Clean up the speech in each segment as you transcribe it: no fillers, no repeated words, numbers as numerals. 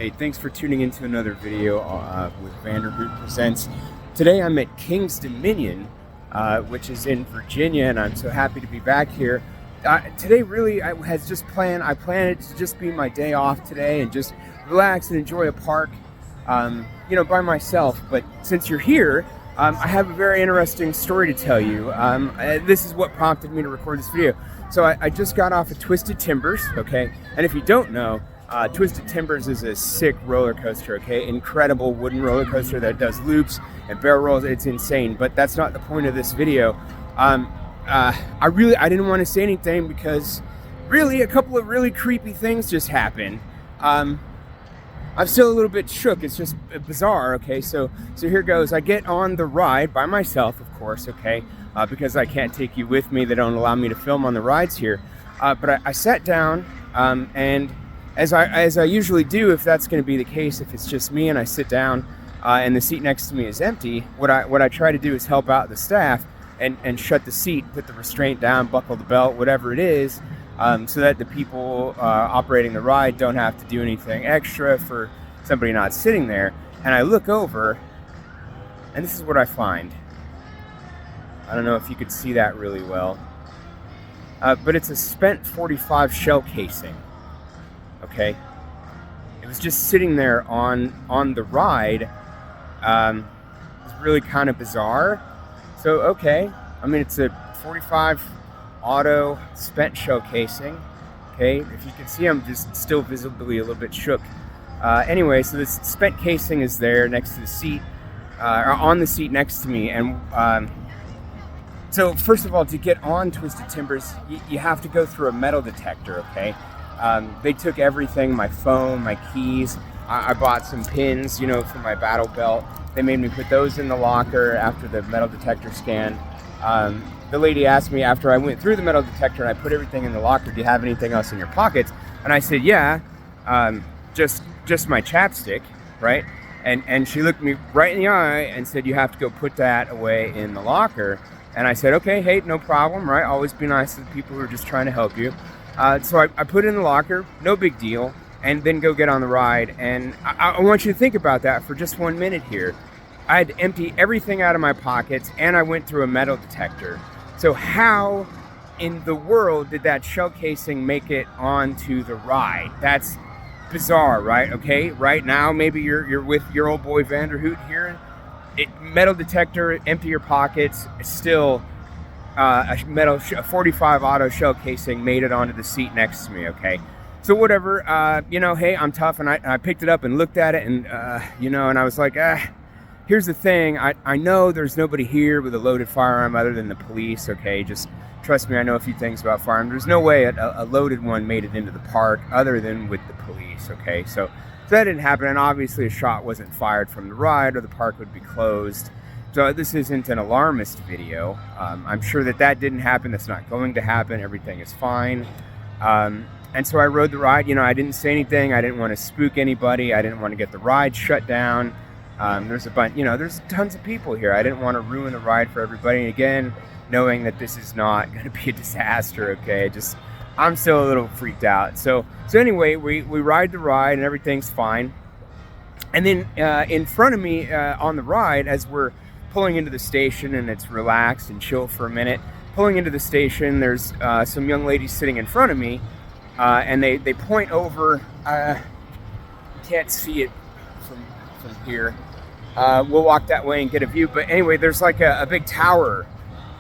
Hey, thanks for tuning into another video with Vanderhoot Presents. Today I'm at King's Dominion, which is in Virginia, and I'm so happy to be back here. Today really I planned it to just be my day off today and just relax and enjoy a park, by myself. But since you're here, I have a very interesting story to tell you. This is what prompted me to record this video. So I just got off of Twisted Timbers, okay? And if you don't know, Twisted Timbers is a sick roller coaster, okay? Incredible wooden roller coaster that does loops and barrel rolls. It's insane, but that's not the point of this video. I didn't want to say anything because really a couple of really creepy things just happened. I'm still a little bit shook. It's just bizarre, okay? So here goes. I get on the ride by myself, of course, okay? Because I can't take you with me. They don't allow me to film on the rides here. But I sat down, and as I usually do, if that's going to be the case, if it's just me and I sit down and the seat next to me is empty, what I try to do is help out the staff and shut the seat, put the restraint down, buckle the belt, whatever it is, so that the people operating the ride don't have to do anything extra for somebody not sitting there. And I look over, and this is what I find. I don't know if you could see that really well, but it's a spent .45 shell casing. Okay, it was just sitting there on the ride. It was really kind of bizarre. So okay, I mean, it's a .45 auto spent shell casing. Okay, if you can see, I'm just still visibly a little bit shook. Anyway, so this spent casing is there next to the seat, or on the seat next to me. And so first of all, to get on Twisted Timbers, you have to go through a metal detector. Okay. They took everything, my phone, my keys. I bought some pins, for my battle belt. They made me put those in the locker after the metal detector scan. The lady asked me after I went through the metal detector and I put everything in the locker, do you have anything else in your pockets? And I said, yeah, just my chapstick, right? And she looked me right in the eye and said, you have to go put that away in the locker. And I said, okay, hey, no problem, right? Always be nice to the people who are just trying to help you. So I put it in the locker, no big deal, and then go get on the ride. And I want you to think about that for just 1 minute here. I had to empty everything out of my pockets, and I went through a metal detector. So how in the world did that shell casing make it onto the ride? That's bizarre, right? Okay, right now maybe you're with your old boy Vanderhoot here. Metal detector, empty your pockets, still. A .45 auto shell casing made it onto the seat next to me, okay? So whatever, hey, I'm tough, and I picked it up and looked at it, and, and I was like, here's the thing, I know there's nobody here with a loaded firearm other than the police, okay? Just trust me, I know a few things about firearms. There's no way a loaded one made it into the park other than with the police, okay? So that didn't happen, and obviously a shot wasn't fired from the ride or the park would be closed. So this isn't an alarmist video. I'm sure that didn't happen. That's not going to happen. Everything is fine. And so I rode the ride. I didn't say anything. I didn't want to spook anybody. I didn't want to get the ride shut down. There's a bunch, there's tons of people here. I didn't want to ruin the ride for everybody. And again, knowing that this is not going to be a disaster, okay? I'm still a little freaked out. So anyway, we ride the ride and everything's fine. And then in front of me on the ride, as we're pulling into the station, and it's relaxed and chill for a minute. Pulling into the station, there's some young ladies sitting in front of me, and they point over. Can't see it from here. We'll walk that way and get a view. But anyway, there's like a big tower.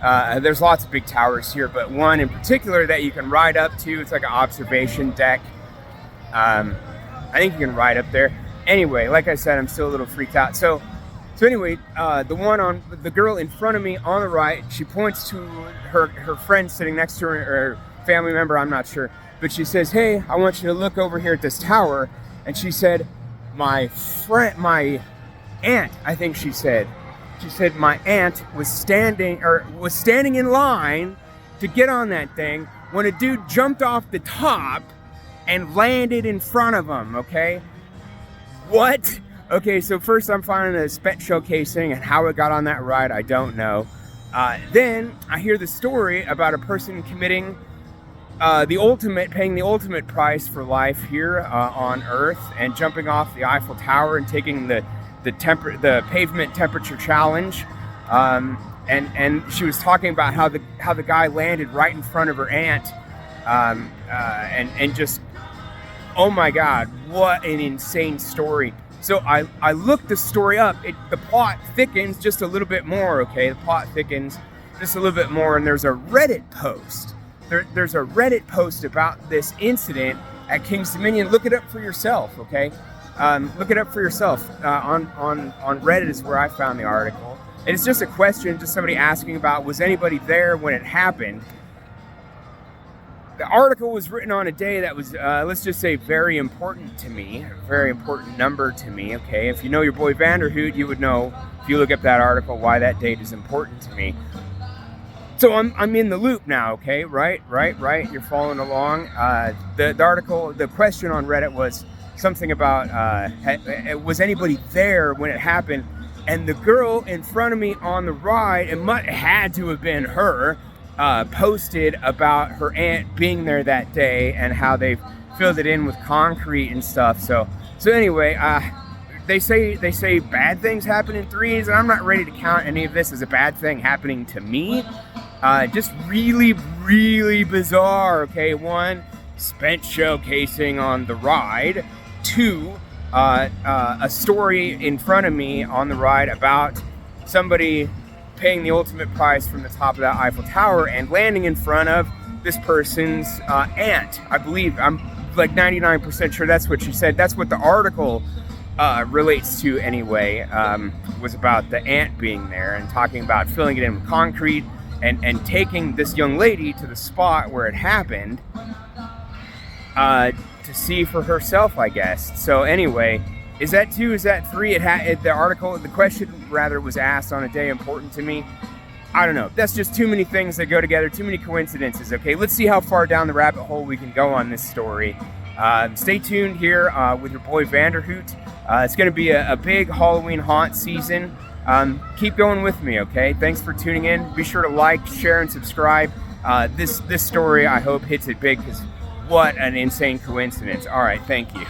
There's lots of big towers here, but one in particular that you can ride up to. It's like an observation deck. I think you can ride up there. Anyway, like I said, I'm still a little freaked out. So anyway, the girl in front of me on the right, she points to her friend sitting next to her, or family member, I'm not sure. But she says, hey, I want you to look over here at this tower. And she said, my aunt, I think she said, my aunt was standing in line to get on that thing when a dude jumped off the top and landed in front of him, okay? What? Okay, so first I'm finding a spent shell casing, and how it got on that ride, I don't know. Then I hear the story about a person committing paying the ultimate price for life here on Earth, and jumping off the Eiffel Tower and taking the pavement temperature challenge. And she was talking about how the guy landed right in front of her aunt, and just, oh my God, what an insane story. So I looked the story up. The plot thickens just a little bit more. Okay, the plot thickens just a little bit more, and there's a Reddit post. There's a Reddit post about this incident at King's Dominion. Look it up for yourself, okay? Look it up for yourself. On Reddit is where I found the article. And it's just a question, just somebody asking about, was anybody there when it happened? The article was written on a day that was, let's just say, very important to me, a very important number to me, okay? If you know your boy Vanderhoot, you would know, if you look up that article, why that date is important to me. So I'm in the loop now, okay? Right. You're following along. The article, the question on Reddit was something about, was anybody there when it happened? And the girl in front of me on the ride, it had to have been her, posted about her aunt being there that day and how they filled it in with concrete and stuff. So anyway, they say bad things happen in threes, and I'm not ready to count any of this as a bad thing happening to me. Just really, really bizarre. Okay, 1, Spence showcasing on the ride. 2, a story in front of me on the ride about somebody paying the ultimate price from the top of that Eiffel Tower and landing in front of this person's aunt. I believe, I'm like 99% sure that's what she said. That's what the article relates to anyway, was about the aunt being there and talking about filling it in with concrete and taking this young lady to the spot where it happened to see for herself, I guess. So anyway, is that 2? Is that 3? The question rather was asked on a day important to me. I don't know. That's just too many things that go together, too many coincidences. Okay, let's see how far down the rabbit hole we can go on this story. Stay tuned here with your boy Vanderhoot. It's going to be a big Halloween haunt season. Keep going with me, okay? Thanks for tuning in. Be sure to like, share, and subscribe. This story, I hope, hits it big, because what an insane coincidence. All right, thank you.